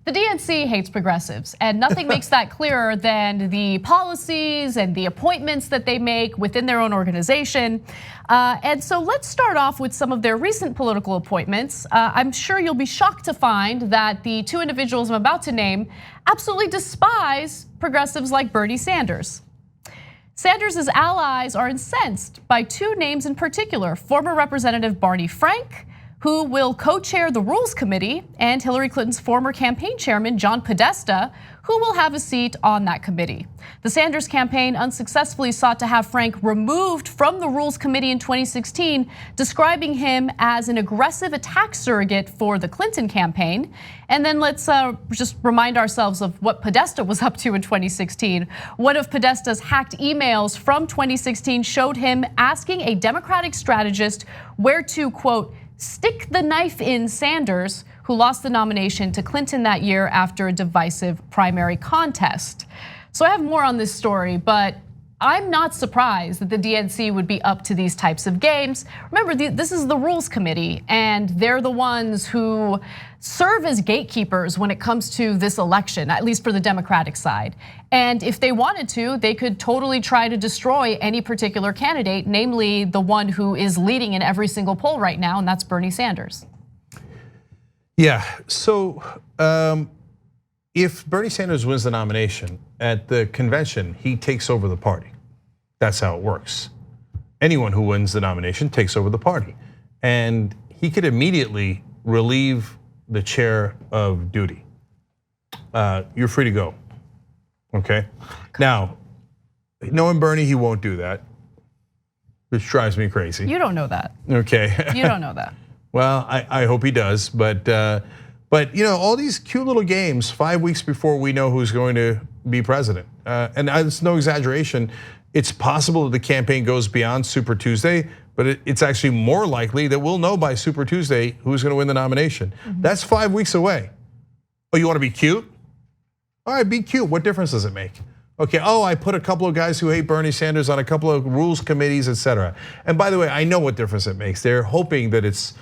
The DNC hates progressives, and nothing makes that clearer than the policies and the appointments that they make within their own organization. And so let's start off with some of their recent political appointments. I'm sure you'll be shocked to find that the two individuals I'm about to name absolutely despise progressives like Bernie Sanders. Sanders' allies are incensed by two names in particular: former Representative Barney Frank, who will co-chair the Rules Committee, and Hillary Clinton's former campaign chairman, John Podesta, who will have a seat on that committee. The Sanders campaign unsuccessfully sought to have Frank removed from the Rules Committee in 2016, describing him as an aggressive attack surrogate for the Clinton campaign. And then let's just remind ourselves of what Podesta was up to in 2016. One of Podesta's hacked emails from 2016 showed him asking a Democratic strategist where to, quote, stick the knife in Sanders, who lost the nomination to Clinton that year after a divisive primary contest. So I have more on this story, but I'm not surprised that the DNC would be up to these types of games. Remember, this is the Rules Committee, and they're the ones who serve as gatekeepers when it comes to this election, at least for the Democratic side. And if they wanted to, they could totally try to destroy any particular candidate, namely the one who is leading in every single poll right now, and that's Bernie Sanders. Yeah, so if Bernie Sanders wins the nomination at the convention, he takes over the party. That's how it works. Anyone who wins the nomination takes over the party. And he could immediately relieve the chair of duty. You're free to go, okay? Now, knowing Bernie, he won't do that, which drives me crazy. You don't know that. Okay. You don't know that. Well, I hope he does, but all these cute little games 5 weeks before we know who's going to be president. And it's no exaggeration, it's possible that the campaign goes beyond Super Tuesday, but it's actually more likely that we'll know by Super Tuesday who's gonna win the nomination. That's 5 weeks away. Oh, you wanna be cute? All right, be cute, what difference does it make? Okay, I put a couple of guys who hate Bernie Sanders on a couple of rules committees, etc. And by the way, I know what difference it makes. They're hoping that it's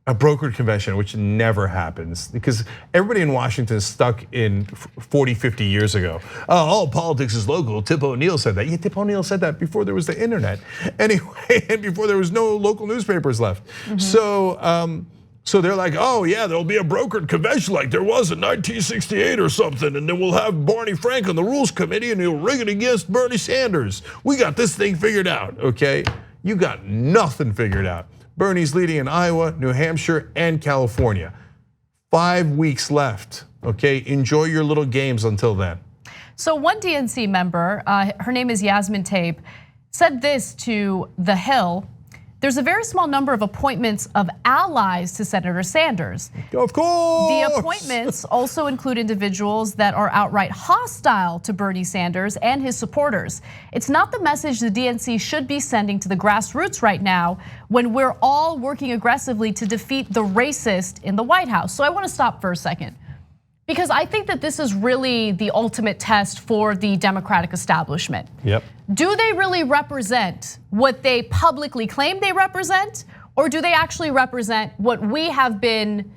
a brokered convention, which never happens because everybody in Washington is stuck in 40, 50 years ago. All politics is local. Tip O'Neill said that. Yeah, Tip O'Neill said that before there was the internet. Anyway, and before there was no local newspapers left. So they're like, yeah, there'll be a brokered convention like there was in 1968 or something, and then we'll have Barney Frank on the Rules Committee and he'll rig it against Bernie Sanders. We got this thing figured out, okay? You got nothing figured out. Bernie's leading in Iowa, New Hampshire, and California. 5 weeks left, okay? Enjoy your little games until then. So one DNC member, her name is Yasmin Taib, said this to The Hill: there's a very small number of appointments of allies to Senator Sanders. Of course. The appointments also include individuals that are outright hostile to Bernie Sanders and his supporters. It's not the message the DNC should be sending to the grassroots right now when we're all working aggressively to defeat the racist in the White House. So I want to stop for a second, because I think that this is really the ultimate test for the Democratic establishment. Yep. Do they really represent what they publicly claim they represent, or do they actually represent what we have been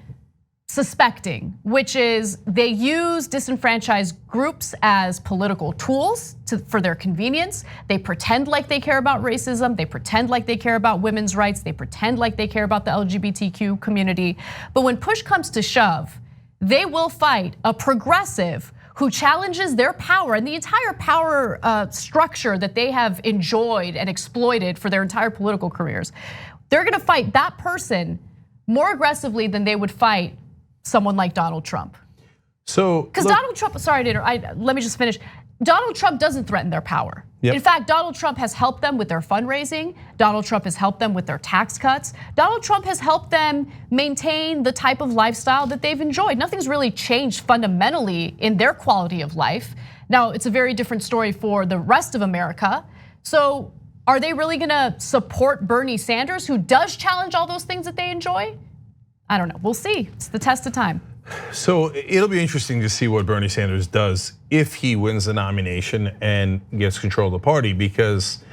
suspecting, which is they use disenfranchised groups as political tools for their convenience? They pretend like they care about racism, they pretend like they care about women's rights, they pretend like they care about the LGBTQ community, but when push comes to shove, they will fight a progressive who challenges their power and the entire power structure that they have enjoyed and exploited for their entire political careers. They're gonna fight that person more aggressively than they would fight someone like Donald Trump. So, because Donald Trump, sorry to interrupt, let me just finish. Donald Trump doesn't threaten their power. Yep. In fact, Donald Trump has helped them with their fundraising. Donald Trump has helped them with their tax cuts. Donald Trump has helped them maintain the type of lifestyle that they've enjoyed. Nothing's really changed fundamentally in their quality of life. Now, it's a very different story for the rest of America. So are they really gonna support Bernie Sanders, who does challenge all those things that they enjoy? I don't know, we'll see, it's the test of time. So it'll be interesting to see what Bernie Sanders does if he wins the nomination and gets control of the party, because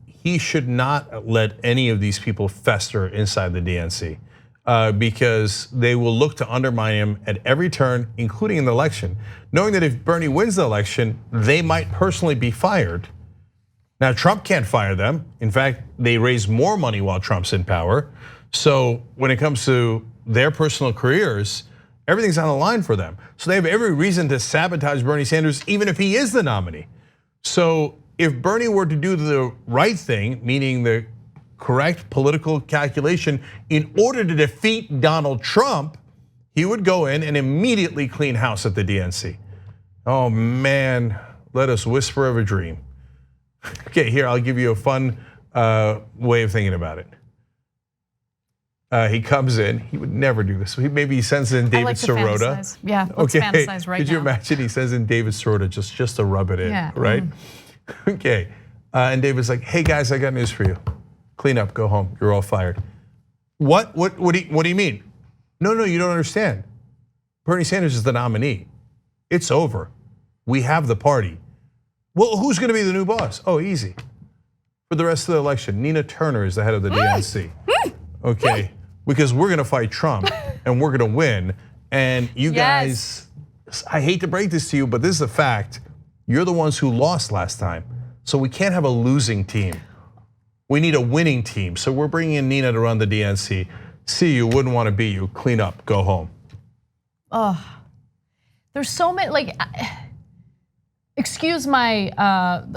he should not let any of these people fester inside the DNC. because they will look to undermine him at every turn, including in the election, knowing that if Bernie wins the election, they might personally be fired. Now, Trump can't fire them. In fact, they raise more money while Trump's in power. So when it comes to their personal careers, everything's on the line for them. So they have every reason to sabotage Bernie Sanders, even if he is the nominee. So if Bernie were to do the right thing, meaning the correct political calculation in order to defeat Donald Trump, he would go in and immediately clean house at the DNC. Oh man, let us whisper of a dream. Okay, here, I'll give you a fun way of thinking about it. He comes in, he would never do this. Maybe he sends in David Sirota. Fantasize. Yeah, let's fantasize right now. Could you imagine he sends in David Sirota just to rub it in, right? Okay, and David's like, hey guys, I got news for you. Clean up, go home, you're all fired. What do you mean? No, you don't understand. Bernie Sanders is the nominee. It's over. We have the party. Well, who's gonna be the new boss? Oh, easy. For the rest of the election, Nina Turner is the head of the DNC. Okay, because we're gonna fight Trump and we're gonna win. And you guys, I hate to break this to you, but this is a fact. You're the ones who lost last time. So we can't have a losing team. We need a winning team. So we're bringing in Nina to run the DNC. See you, wouldn't want to be you. Clean up, go home. Oh, there's so many, like, excuse my,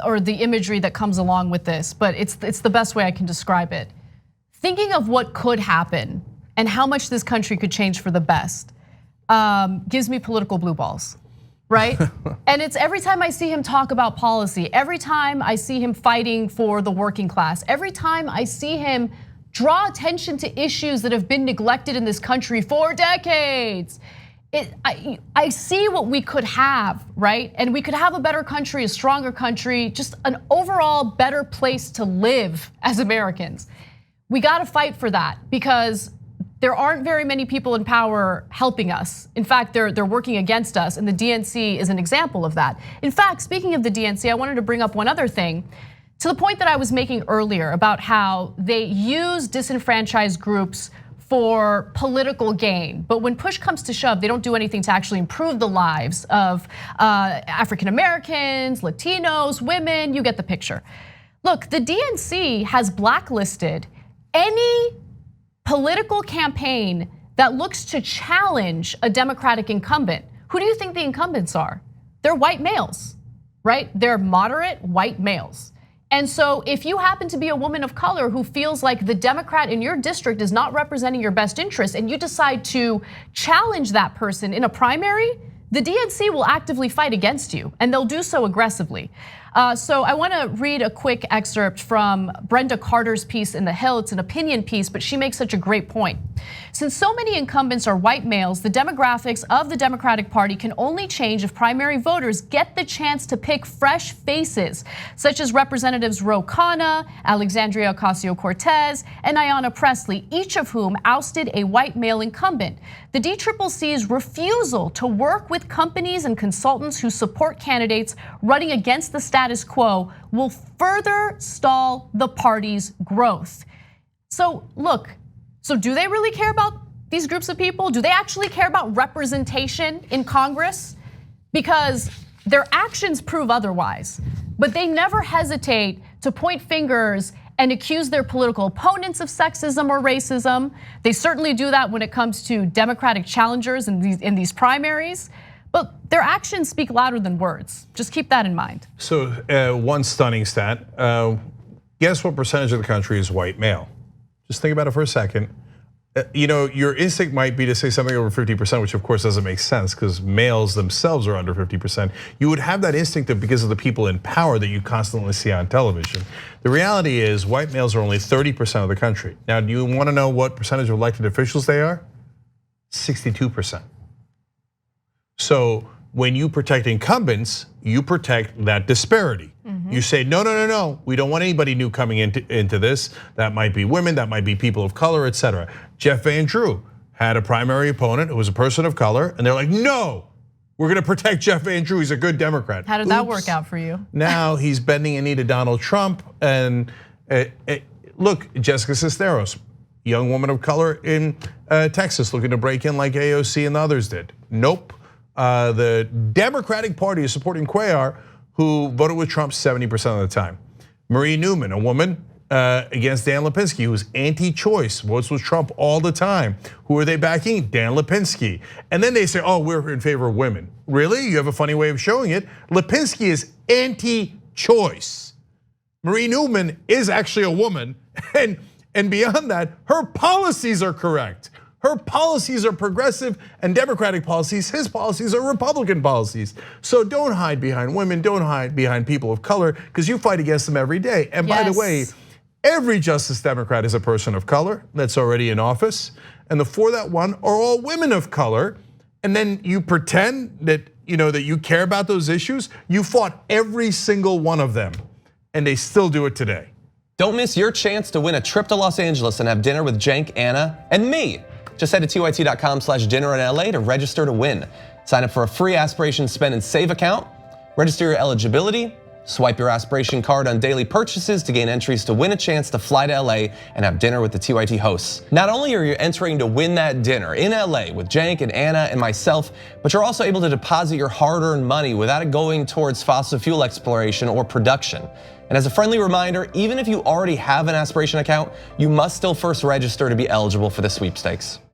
or the imagery that comes along with this, but it's the best way I can describe it. Thinking of what could happen and how much this country could change for the best gives me political blue balls, right? And it's every time I see him talk about policy, every time I see him fighting for the working class, every time I see him draw attention to issues that have been neglected in this country for decades. I see what we could have, right? And we could have a better country, a stronger country, just an overall better place to live as Americans. We gotta fight for that because there aren't very many people in power helping us. In fact, they're working against us, and the DNC is an example of that. In fact, speaking of the DNC, I wanted to bring up one other thing. To the point that I was making earlier about how they use disenfranchised groups for political gain, but when push comes to shove, they don't do anything to actually improve the lives of African Americans, Latinos, women, you get the picture. Look, the DNC has blacklisted any political campaign that looks to challenge a Democratic incumbent. Who do you think the incumbents are? They're white males, right? They're moderate white males. And so if you happen to be a woman of color who feels like the Democrat in your district is not representing your best interests and you decide to challenge that person in a primary, the DNC will actively fight against you, and they'll do so aggressively. So I wanna read a quick excerpt from Brenda Carter's piece in The Hill. It's an opinion piece, but she makes such a great point. Since so many incumbents are white males, the demographics of the Democratic Party can only change if primary voters get the chance to pick fresh faces, such as Representatives Ro Khanna, Alexandria Ocasio-Cortez, and Ayanna Pressley, each of whom ousted a white male incumbent. The DCCC's refusal to work with companies and consultants who support candidates running against the status quo will further stall the party's growth. So look, so do they really care about these groups of people? Do they actually care about representation in Congress? Because their actions prove otherwise, but they never hesitate to point fingers and accuse their political opponents of sexism or racism. They certainly do that when it comes to Democratic challengers in these primaries. But their actions speak louder than words. Just keep that in mind. So one stunning stat, guess what percentage of the country is white male? Just think about it for a second. You know, your instinct might be to say something over 50%, which of course doesn't make sense because males themselves are under 50%. You would have that instinct because of the people in power that you constantly see on television. The reality is white males are only 30% of the country. Now, do you want to know what percentage of elected officials they are? 62%. So when you protect incumbents, you protect that disparity. You say, no, we don't want anybody new coming into this. That might be women, that might be people of color, etc. Jeff Van Drew had a primary opponent who was a person of color, and they're like, no, we're gonna protect Jeff Van Drew, he's a good Democrat. How did that work out for you? Now he's bending a knee to Donald Trump, and look, Jessica Cisneros, young woman of color in Texas looking to break in like AOC and the others did. Nope. The Democratic Party is supporting Cuellar, who voted with Trump 70% of the time. Marie Newman, a woman against Dan Lipinski, who's anti-choice, votes with Trump all the time. Who are they backing? Dan Lipinski. And then they say, oh, we're in favor of women. Really? You have a funny way of showing it. Lipinski is anti-choice. Marie Newman is actually a woman, and beyond that, her policies are correct. Her policies are progressive and Democratic policies. His policies are Republican policies. So don't hide behind women, don't hide behind people of color, because you fight against them every day. And by the way, every Justice Democrat is a person of color that's already in office. And the four that won are all women of color. And then you pretend that that you care about those issues. You fought every single one of them, and they still do it today. Don't miss your chance to win a trip to Los Angeles and have dinner with Cenk, Anna, and me. Just head to tyt.com/dinner in LA to register to win. Sign up for a free Aspiration Spend and Save account. Register your eligibility. Swipe your Aspiration card on daily purchases to gain entries to win a chance to fly to LA and have dinner with the TYT hosts. Not only are you entering to win that dinner in LA with Cenk and Anna and myself, but you're also able to deposit your hard-earned money without it going towards fossil fuel exploration or production. And as a friendly reminder, even if you already have an Aspiration account, you must still first register to be eligible for the sweepstakes.